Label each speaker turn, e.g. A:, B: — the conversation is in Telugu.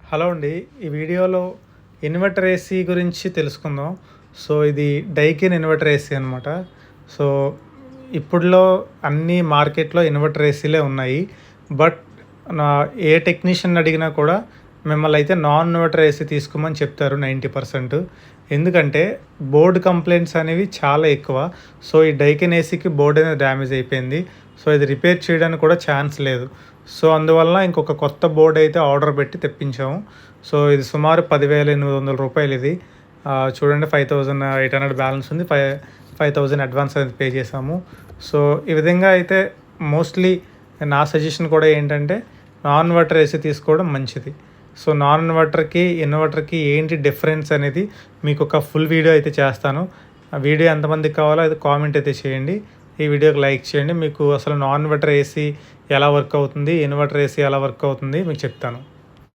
A: హలో అండి. ఈ వీడియోలో ఇన్వర్టర్ ఏసీ గురించి తెలుసుకుందాం. సో, ఇది డైకిన్ ఇన్వర్టర్ ఏసీ అనమాట. సో, ఇప్పుడులో అన్ని మార్కెట్‌లో ఇన్వర్టర్ ఏసీలే ఉన్నాయి. బట్ నా ఏ టెక్నీషియన్ అడిగినా కూడా మిమ్మల్నయితే నాన్ ఇన్వర్టర్ ఏసీ తీసుకోమని చెప్తారు 90%. ఎందుకంటే బోర్డ్ కంప్లెయింట్స్ అనేవి చాలా ఎక్కువ. సో, ఈ డైకిన్ ఏసీకి బోర్డ్ అనేది డ్యామేజ్ అయిపోయింది. సో, ఇది రిపేర్ చేయడానికి కూడా ఛాన్స్ లేదు. సో, అందువలన ఇంకొక కొత్త బోర్డ్ అయితే ఆర్డర్ పెట్టి తెప్పించాము. సో, ఇది సుమారు 10,800 రూపాయలు ఇది. చూడండి 5,800 బ్యాలెన్స్ ఉంది. 5,000 అడ్వాన్స్ అనేది పే చేసాము. సో, ఈ విధంగా అయితే మోస్ట్లీ నా సజెషన్ కూడా ఏంటంటే నాన్ ఇన్వర్టర్ ఏసీ తీసుకోవడం మంచిది. సో, నాన్ ఇన్వర్టర్‌కి, ఇన్వర్టర్‌కి ఏంటి డిఫరెన్స్ అనేది మీకు ఒక ఫుల్ వీడియో అయితే చేస్తాను. ఆ వీడియో ఎంతమందికి కావాలో అది కామెంట్ అయితే చేయండి. ఈ వీడియోకి లైక్ చేయండి. మీకు అసలు నాన్ ఇన్వర్టర్ ఏసీ ఎలా వర్క్ అవుతుంది, ఇన్వర్టర్ ఏసీ ఎలా వర్క్ అవుతుంది మీకు చెప్తాను.